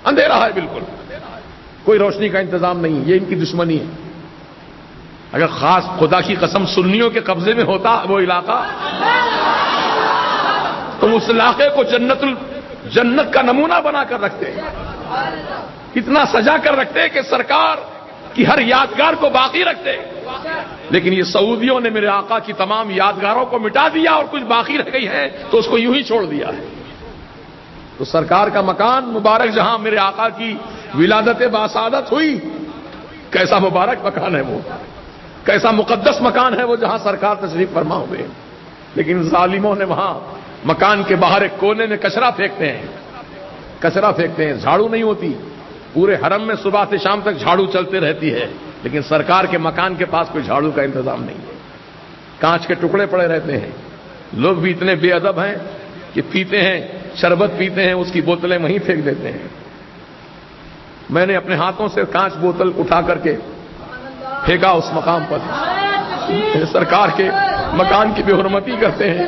اندھیرا ہے بالکل، کوئی روشنی کا انتظام نہیں. یہ ان کی دشمنی ہے. اگر خاص خدا کی قسم سنیوں کے قبضے میں ہوتا وہ علاقہ تو اس علاقے کو جنت کا نمونہ بنا کر رکھتے، اتنا سجا کر رکھتے کہ سرکار کی ہر یادگار کو باقی رکھتے. لیکن یہ سعودیوں نے میرے آقا کی تمام یادگاروں کو مٹا دیا اور کچھ باقی رہ گئی ہے تو اس کو یوں ہی چھوڑ دیا ہے. تو سرکار کا مکان مبارک جہاں میرے آقا کی ولادت باسعادت ہوئی، کیسا مبارک مکان ہے وہ، کیسا مقدس مکان ہے وہ جہاں سرکار تشریف فرما ہوئے. لیکن ظالموں نے وہاں مکان کے باہر ایک کونے میں کچرا پھینکتے ہیں، کچرا پھینکتے ہیں. جھاڑو نہیں ہوتی. پورے حرم میں صبح سے شام تک جھاڑو چلتے رہتی ہے، لیکن سرکار کے مکان کے پاس کوئی جھاڑو کا انتظام نہیں ہے. کانچ کے ٹکڑے پڑے رہتے ہیں. لوگ بھی اتنے بے ادب ہیں کہ پیتے ہیں، شربت پیتے ہیں، اس کی بوتلیں وہیں پھینک دیتے ہیں. میں نے اپنے ہاتھوں سے کانچ بوتل اٹھا کر کے پھینکا اس مقام پر. سرکار کے مکان کی بے حرمتی کرتے ہیں.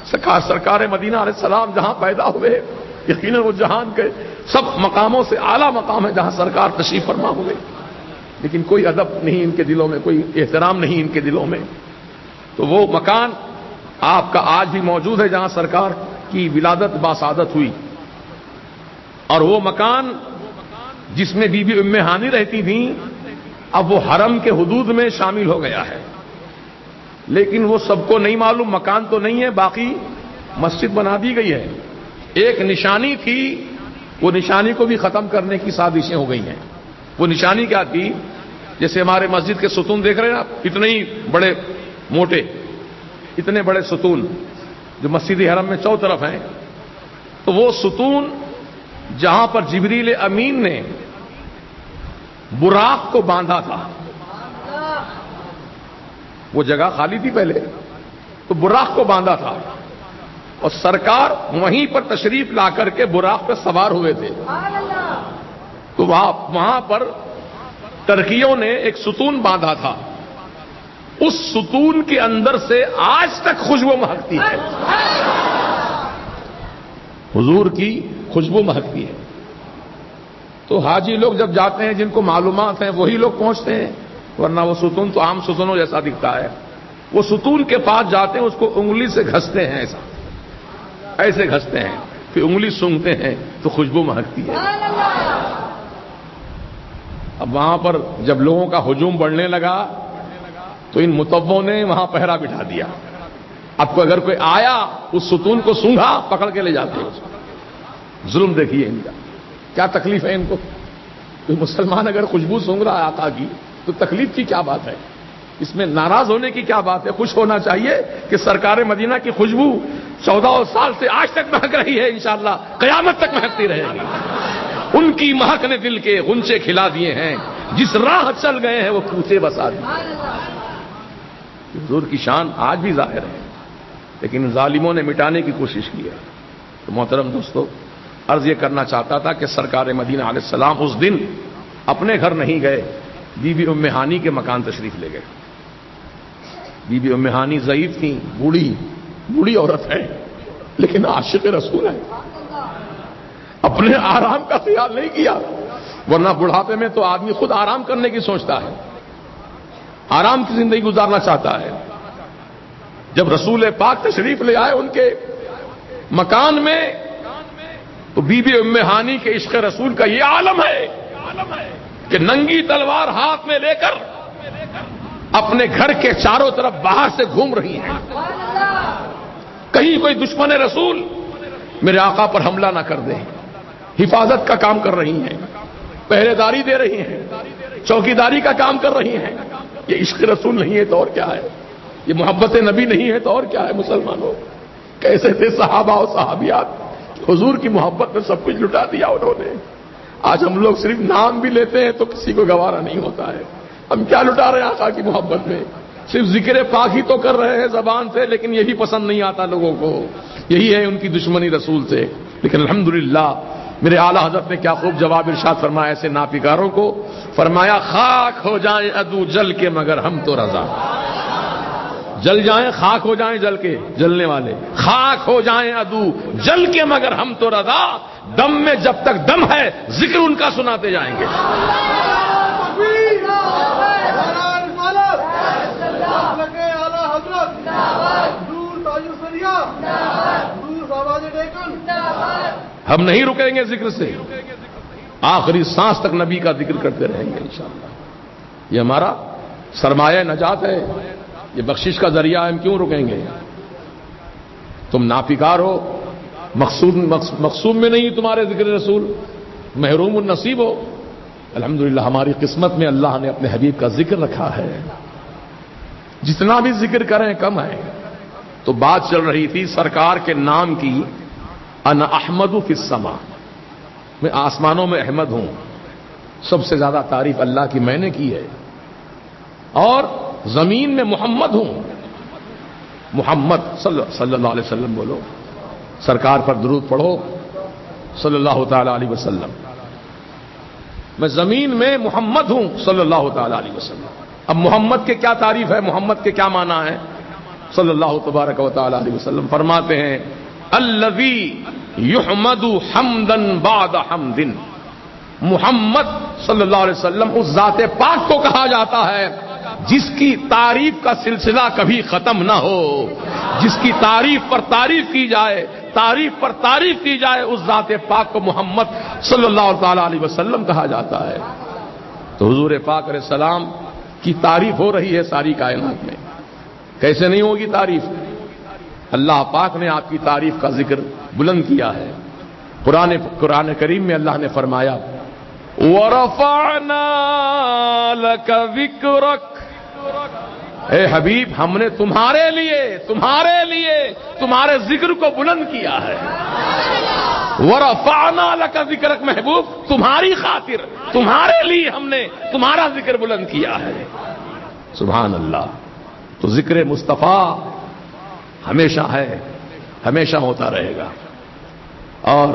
سرکار مدینہ علیہ السلام جہاں پیدا ہوئے، یقیناً وہ جہان کے سب مقاموں سے اعلیٰ مقام ہے جہاں سرکار تشریف فرما ہوئے، لیکن کوئی ادب نہیں ان کے دلوں میں، کوئی احترام نہیں ان کے دلوں میں. تو وہ مکان آپ کا آج بھی موجود ہے جہاں سرکار کی ولادت باسعادت ہوئی. اور وہ مکان جس میں بی بی ام ہانی رہتی تھیں اب وہ حرم کے حدود میں شامل ہو گیا ہے. لیکن وہ سب کو نہیں معلوم، مکان تو نہیں ہے، باقی مسجد بنا دی گئی ہے. ایک نشانی تھی، وہ نشانی کو بھی ختم کرنے کی سازشیں ہو گئی ہیں. وہ نشانی کیا تھی؟ جیسے ہمارے مسجد کے ستون دیکھ رہے ہیں آپ، اتنے ہی بڑے موٹے، اتنے بڑے ستون جو مسجد حرم میں چو طرف ہیں. تو وہ ستون جہاں پر جبریل امین نے براق کو باندھا تھا، وہ جگہ خالی تھی پہلے، تو براق کو باندھا تھا اور سرکار وہیں پر تشریف لا کر کے براق پہ سوار ہوئے تھے. تو وہاں پر ترکیوں نے ایک ستون باندھا تھا، اس ستون کے اندر سے آج تک خوشبو مہکتی ہے، حضور کی خوشبو مہکتی ہے. تو حاجی لوگ جب جاتے ہیں جن کو معلومات ہیں وہی لوگ پہنچتے ہیں، ورنہ وہ ستون تو عام ستونوں جیسا دکھتا ہے. وہ ستون کے پاس جاتے ہیں، اس کو انگلی سے گھستے ہیں، ایسے گھستے ہیں، پھر انگلی سونگھتے ہیں تو خوشبو مہکتی ہے. اب وہاں پر جب لوگوں کا ہجوم بڑھنے لگا تو ان متووں نے وہاں پہرا بٹھا دیا. اب اگر کوئی آیا اس ستون کو سونگھا پکڑ کے لے جاتے ہیں. ظلم دیکھیے ان کا، کیا تکلیف ہے ان کو. کوئی مسلمان اگر خوشبو سونگھ رہا ہے آقا کی تو تکلیف کی کیا بات ہے، اس میں ناراض ہونے کی کیا بات ہے. خوش ہونا چاہیے کہ سرکار مدینہ کی خوشبو 14 سال سے آج تک مہک رہی ہے، انشاءاللہ قیامت تک مہکتی رہے گی. ان کی مہک نے دل کے غنچے کھلا دیے ہیں، جس راہ چل گئے ہیں وہ کوچے بسا دیے. حضور کی شان آج بھی ظاہر ہے، لیکن ظالموں نے مٹانے کی کوشش کی ہے. تو محترم دوستو، عرض یہ کرنا چاہتا تھا کہ سرکار مدینہ علیہ السلام اس دن اپنے گھر نہیں گئے، بی بی ام ہانی کے مکان تشریف لے گئے. بی بی ام ہانی ضعیف تھیں، بوڑھی عورت ہے، لیکن عاشق رسول ہے. اپنے آرام کا خیال نہیں کیا، ورنہ بڑھاپے میں تو آدمی خود آرام کرنے کی سوچتا ہے، آرام کی زندگی گزارنا چاہتا ہے. جب رسول پاک تشریف لے آئے ان کے مکان میں تو بی بی ام ہانی کے عشق رسول کا یہ عالم ہے کہ ننگی تلوار ہاتھ میں لے کر اپنے گھر کے چاروں طرف باہر سے گھوم رہی ہیں. کہیں کوئی دشمن رسول میرے آقا پر حملہ نہ کر دے، حفاظت کا کام کر رہی ہیں، پہرے داری دے رہی ہیں، چوکیداری کا کام کر رہی ہیں. یہ عشق رسول نہیں ہے تو اور کیا ہے، یہ محبت نبی نہیں ہے تو اور کیا ہے. مسلمانوں، کیسے تھے صحابہ اور صحابیات، حضور کی محبت میں سب کچھ لٹا دیا انہوں نے. آج ہم لوگ صرف نام بھی لیتے ہیں تو کسی کو گوارا نہیں ہوتا ہے. ہم کیا لٹا رہے ہیں آقا کی محبت میں، صرف ذکر پاک ہی تو کر رہے ہیں زبان سے، لیکن یہی پسند نہیں آتا لوگوں کو. یہی ہے ان کی دشمنی رسول سے. لیکن الحمدللہ میرے اعلی حضرت نے کیا خوب جواب ارشاد فرمایا ایسے ناپیکاروں کو. فرمایا خاک ہو جائیں عدو جل کے مگر ہم تو رضا. جل جائیں، خاک ہو جائیں جل کے، جلنے والے، خاک ہو جائیں عدو جل کے مگر ہم تو رضا. دم میں جب تک دم ہے ذکر ان کا سناتے جائیں گے. ہم نہیں رکیں گے ذکر سے، آخری سانس تک نبی کا ذکر کرتے رہیں گے انشاءاللہ. یہ ہمارا سرمایہ نجات ہے، یہ بخشش کا ذریعہ ہے. ہم کیوں رکیں گے؟ تم ناپکار ہو، مقصود میں نہیں تمہارے ذکر رسول، محروم النصیب ہو. الحمدللہ ہماری قسمت میں اللہ نے اپنے حبیب کا ذکر رکھا ہے. جتنا بھی ذکر کریں کم ہے. تو بات چل رہی تھی سرکار کے نام کی، انا احمد فی السماء، میں آسمانوں میں احمد ہوں. سب سے زیادہ تعریف اللہ کی میں نے کی ہے. اور زمین میں محمد ہوں. محمد صلی اللہ علیہ وسلم بولو، سرکار پر درود پڑھو صلی اللہ تعالی علیہ وسلم. میں زمین میں محمد ہوں صلی اللہ تعالی علیہ وسلم. اب محمد کے کیا تعریف ہے، محمد کے کیا معنی ہے؟ صلی اللہ تبارک و تعالی علیہ وسلم فرماتے ہیں الذی یحمد حمدا بعد حمد. محمد صلی اللہ علیہ وسلم اس ذات پاک کو کہا جاتا ہے جس کی تعریف کا سلسلہ کبھی ختم نہ ہو، جس کی تعریف پر تعریف کی جائے، تعریف پر تعریف کی جائے، اس ذات پاک کو محمد صلی اللہ تعالی علیہ وسلم کہا جاتا ہے. تو حضور پاک علیہ السلام کی تعریف ہو رہی ہے ساری کائنات میں. کیسے نہیں ہوگی تعریف؟ اللہ پاک نے آپ کی تعریف کا ذکر بلند کیا ہے. قرآن کریم میں اللہ نے فرمایا وَرَفَعْنَا لَكَ ذِكْرَكَ، اے حبیب ہم نے تمہارے لیے تمہارے ذکر کو بلند کیا ہے. ورفعنا لک ذکرک محبوب، تمہاری خاطر، تمہارے لیے ہم نے تمہارا ذکر بلند کیا ہے. سبحان اللہ. تو ذکر مصطفیٰ ہمیشہ ہے، ہمیشہ ہوتا رہے گا. اور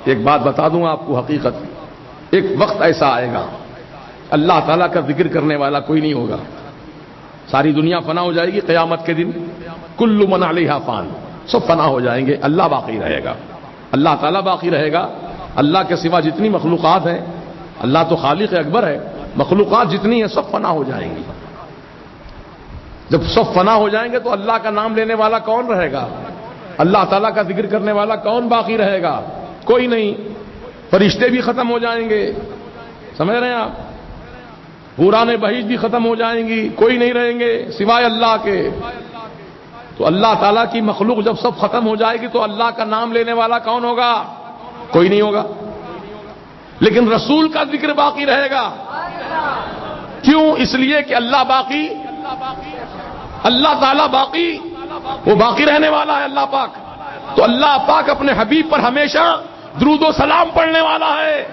ایک بات بتا دوں آپ کو حقیقت، ایک وقت ایسا آئے گا اللہ تعالیٰ کا ذکر کرنے والا کوئی نہیں ہوگا. ساری دنیا فنا ہو جائے گی قیامت کے دن. کل من علیہا فان، سب فنا ہو جائیں گے، اللہ باقی رہے گا، اللہ تعالیٰ باقی رہے گا. اللہ کے سوا جتنی مخلوقات ہیں، اللہ تو خالق اکبر ہے، مخلوقات جتنی ہیں سب فنا ہو جائیں گی. جب سب فنا ہو جائیں گے تو اللہ کا نام لینے والا کون رہے گا؟ اللہ تعالیٰ کا ذکر کرنے والا کون باقی رہے گا؟ کوئی نہیں. فرشتے بھی ختم ہو جائیں گے، سمجھ رہے ہیں آپ؟ حوران بہیج بھی ختم ہو جائیں گی، کوئی نہیں رہیں گے سوائے اللہ کے. تو اللہ تعالیٰ کی مخلوق جب سب ختم ہو جائے گی تو اللہ کا نام لینے والا کون ہوگا؟ کوئی نہیں ہوگا. لیکن رسول کا ذکر باقی رہے گا. کیوں؟ اس لیے کہ اللہ باقی، اللہ تعالیٰ باقی، وہ باقی رہنے والا ہے اللہ پاک. تو اللہ پاک اپنے حبیب پر ہمیشہ درود و سلام پڑھنے والا ہے.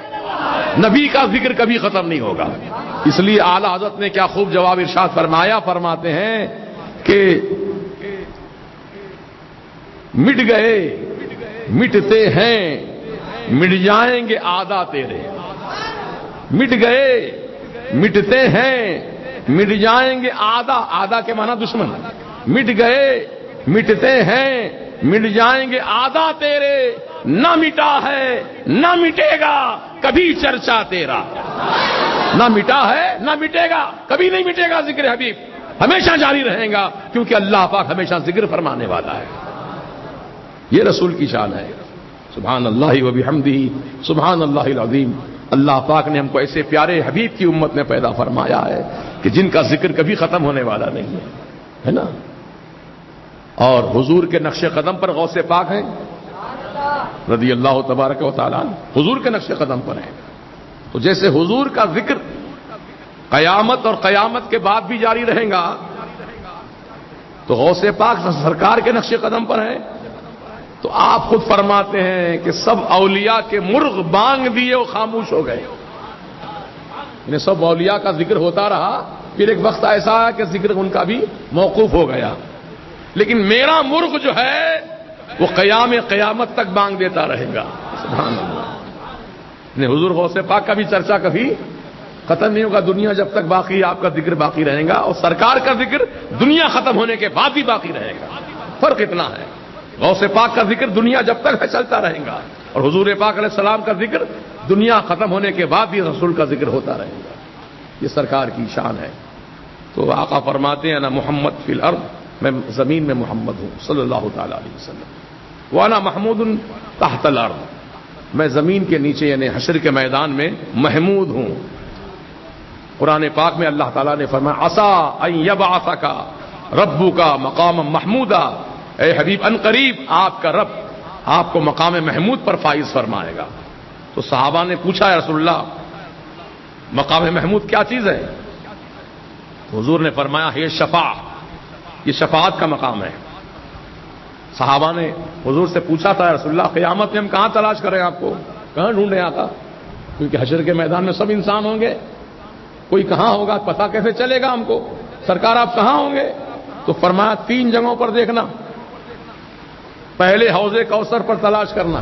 نبی کا ذکر کبھی ختم نہیں ہوگا. اس لیے اعلی حضرت نے کیا خوب جواب ارشاد فرمایا، فرماتے ہیں کہ مٹ گئے مٹتے ہیں، مٹ جائیں گے آدھا تیرے. مٹ گئے مٹتے ہیں، مٹ جائیں گے آدھا، آدھا کے معنی دشمن. مٹ گئے مٹتے ہیں، مٹ جائیں گے آدھا تیرے. نہ مٹا ہے نہ مٹے گا کبھی چرچا تیرا. نہ مٹا ہے نہ مٹے گا، کبھی نہیں مٹے گا ذکر حبیب، ہمیشہ جاری رہے گا، کیونکہ اللہ پاک ہمیشہ ذکر فرمانے والا ہے. یہ رسول کی شان ہے. سبحان اللہ و بحمدہ، سبحان اللہ العظیم. اللہ پاک نے ہم کو ایسے پیارے حبیب کی امت میں پیدا فرمایا ہے کہ جن کا ذکر کبھی ختم ہونے والا نہیں ہے نا. اور حضور کے نقش قدم پر غوث پاک ہیں رضی اللہ تبارک و تعالیٰ، حضور کے نقش قدم پر ہیں. تو جیسے حضور کا ذکر قیامت اور قیامت کے بعد بھی جاری رہے گا، تو غوث پاک سرکار کے نقش قدم پر ہیں. تو آپ خود فرماتے ہیں کہ سب اولیاء کے مرغ بانگ دیے وہ خاموش ہو گئے. انہیں سب اولیاء کا ذکر ہوتا رہا، پھر ایک وقت ایسا آیا کہ ذکر ان کا بھی موقوف ہو گیا. لیکن میرا مرغ جو ہے وہ قیامت تک بانگ دیتا رہے گا. سبحان اللہ. حضور غوث پاک کا بھی چرچا کبھی ختم نہیں ہوگا. دنیا جب تک باقی آپ کا ذکر باقی رہے گا، اور سرکار کا ذکر دنیا ختم ہونے کے بعد بھی باقی رہے گا. فرق اتنا ہے. غوث پاک کا ذکر دنیا جب تک ہے چلتا رہے گا، اور حضور پاک علیہ السلام کا ذکر دنیا ختم ہونے کے بعد بھی رسول کا ذکر ہوتا رہے گا. یہ سرکار کی شان ہے. تو آقا فرماتے ہیں نا محمد فی الارض، میں زمین میں محمد ہوں صلی اللہ تعالی علیہ وسلم. وانا محمود تحت الارض، میں زمین کے نیچے یعنی حشر کے میدان میں محمود ہوں. قرآن پاک میں اللہ تعالیٰ نے فرمایا عسیٰ ان یبعثک ربک مقاما محمودا، اے حبیب ان قریب آپ کا رب آپ کو مقام محمود پر فائز فرمائے گا. تو صحابہ نے پوچھا یا رسول اللہ مقام محمود کیا چیز ہے؟ حضور نے فرمایا یہ شفاعت، یہ شفاعت کا مقام ہے. صحابہ نے حضور سے پوچھا تھا یا رسول اللہ قیامت میں ہم کہاں تلاش کریں آپ کو، کہاں ڈھونڈیں آقا؟ کیونکہ حشر کے میدان میں سب انسان ہوں گے، کوئی کہاں ہوگا پتہ کیسے چلے گا ہم کو؟ سرکار آپ کہاں ہوں گے؟ تو فرمایا 3 جگہوں پر دیکھنا. پہلے حوض کوثر پر تلاش کرنا،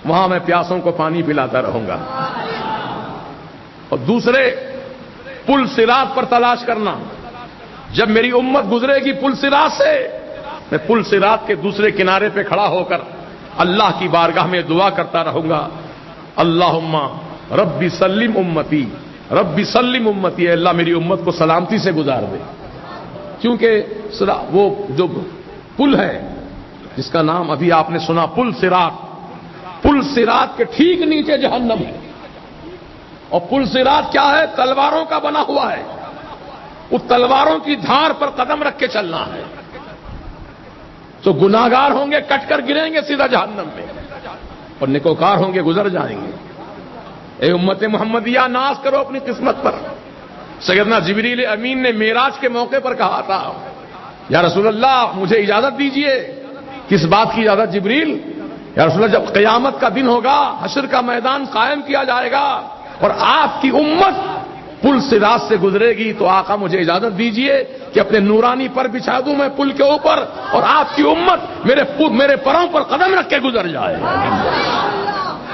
وہاں میں پیاسوں کو پانی پلاتا رہوں گا. اور دوسرے پل صراط پر تلاش کرنا، جب میری امت گزرے گی پل صراط سے، میں پل صراط کے دوسرے کنارے پہ کھڑا ہو کر اللہ کی بارگاہ میں دعا کرتا رہوں گا اللہم ربی سلم امتی، ربی سلم امتی، اے اللہ میری امت کو سلامتی سے گزار دے. کیونکہ وہ جو پل ہے جس کا نام ابھی آپ نے سنا پل صراط، پل صراط کے ٹھیک نیچے جہنم ہے. اور پل صراط کیا ہے؟ تلواروں کا بنا ہوا ہے. اس تلواروں کی دھار پر قدم رکھ کے چلنا ہے. تو گناہگار ہوں گے کٹ کر گریں گے سیدھا جہنم میں، اور نیکوکار ہوں گے گزر جائیں گے. اے امت محمدیہ ناز کرو اپنی قسمت پر. سیدنا جبریل امین نے معراج کے موقع پر کہا تھا یا رسول اللہ مجھے اجازت دیجئے. کس بات کی اجازت جبریل؟ یا رسول اللہ جب قیامت کا دن ہوگا، حشر کا میدان قائم کیا جائے گا اور آپ کی امت پل صراط سے گزرے گی، تو آقا مجھے اجازت دیجئے کہ اپنے نورانی پر بچھا دوں میں پل کے اوپر، اور آپ کی امت میرے پروں پر قدم رکھ کے گزر جائے۔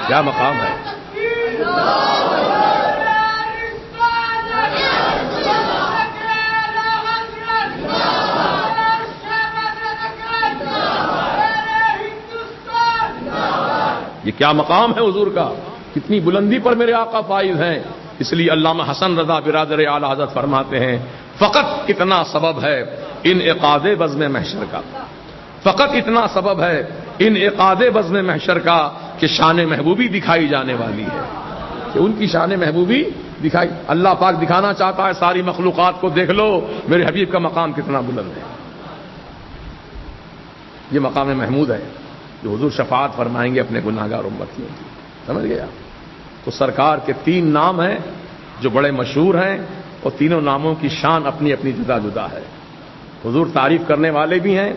کیا مقام ہے! یہ کیا مقام ہے حضور کا! کتنی بلندی پر میرے آقا فائز ہیں۔ اس لیے علامہ حسن رضا برادر اعلی حضرت فرماتے ہیں، فقط اتنا سبب ہے انعقاد بزم محشر کا، فقط اتنا سبب ہے انعقاد بزم محشر کا کہ شان محبوبی دکھائی جانے والی ہے، کہ ان کی شان محبوبی دکھائی اللہ پاک دکھانا چاہتا ہے ساری مخلوقات کو، دیکھ لو میرے حبیب کا مقام کتنا بلند ہے۔ یہ مقام محمود ہے جو حضور شفاعت فرمائیں گے اپنے گناہگار امتیوں کی، سمجھ گیا؟ تو سرکار کے 3 نام ہیں جو بڑے مشہور ہیں، اور تینوں ناموں کی شان اپنی اپنی جدا جدا ہے۔ حضور تعریف کرنے والے بھی ہیں،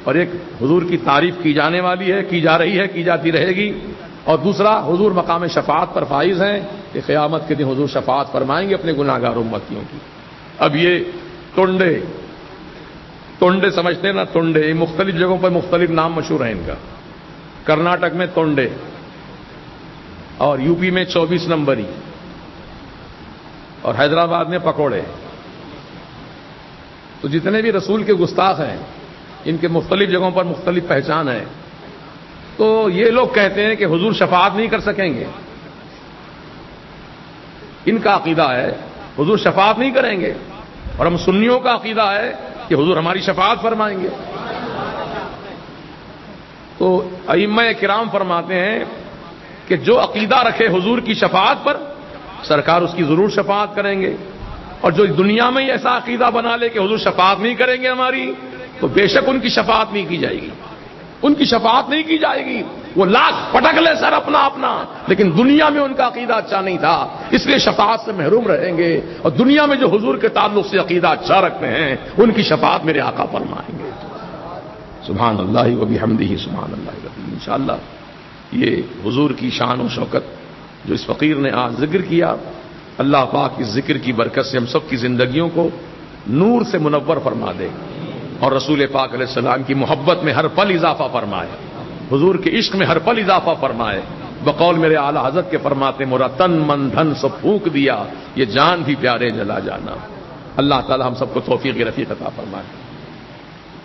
اور ایک حضور کی تعریف کی جانے والی ہے، کی جا رہی ہے، کی جاتی رہے گی، اور دوسرا حضور مقام شفاعت پر فائز ہیں کہ قیامت کے دن حضور شفاعت فرمائیں گے اپنے گناہگار امتیوں کی۔ اب یہ تونڈے سمجھتے ہیں نا، تونڈے، یہ مختلف جگہوں پر مختلف نام مشہور ہیں ان کا۔ کرناٹک میں تونڈے، اور یو پی میں 24 نمبری، اور حیدرآباد میں پکوڑے۔ تو جتنے بھی رسول کے گستاخ ہیں ان کے مختلف جگہوں پر مختلف پہچان ہے۔ تو یہ لوگ کہتے ہیں کہ حضور شفاعت نہیں کر سکیں گے، ان کا عقیدہ ہے حضور شفاعت نہیں کریں گے، اور ہم سنیوں کا عقیدہ ہے کہ حضور ہماری شفاعت فرمائیں گے۔ تو ائمہ کرام فرماتے ہیں کہ جو عقیدہ رکھے حضور کی شفاعت پر، سرکار اس کی ضرور شفاعت کریں گے، اور جو دنیا میں ہی ایسا عقیدہ بنا لے کہ حضور شفاعت نہیں کریں گے ہماری، تو بے شک ان کی شفاعت نہیں کی جائے گی، ان کی شفاعت نہیں کی جائے گی۔ وہ لاکھ پٹک لے سر اپنا، لیکن دنیا میں ان کا عقیدہ اچھا نہیں تھا، اس لیے شفاعت سے محروم رہیں گے، اور دنیا میں جو حضور کے تعلق سے عقیدہ اچھا رکھتے ہیں ان کی شفاعت میرے آقا فرمائیں گے۔ سبحان اللہ و بحمدہ سبحان اللہ العظیم۔ انشاءاللہ یہ حضور کی شان و شوکت جو اس فقیر نے آج ذکر کیا، اللہ پاک اس ذکر کی برکت سے ہم سب کی زندگیوں کو نور سے منور فرما دے، اور رسول پاک علیہ السلام کی محبت میں ہر پل اضافہ فرمائے، حضور کے عشق میں ہر پل اضافہ فرمائے۔ بقول میرے اعلی حضرت کے فرماتے، مورا تن من دھن سب پھونک دیا، یہ جان بھی پیارے جلا جانا۔ اللہ تعالی ہم سب کو توفیق رفیق عطا فرمائے۔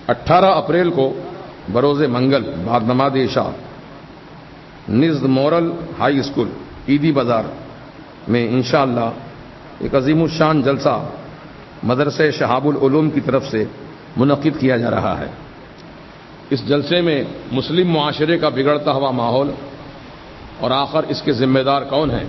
18 اپریل کو بروز منگل بعد نماز عشاء نزد مورل ہائی اسکول عیدی بازار میں انشاءاللہ ایک عظیم الشان جلسہ مدرسہ شہاب العلوم کی طرف سے منعقد کیا جا رہا ہے۔ اس جلسے میں مسلم معاشرے کا بگڑتا ہوا ماحول اور آخر اس کے ذمہ دار کون ہیں،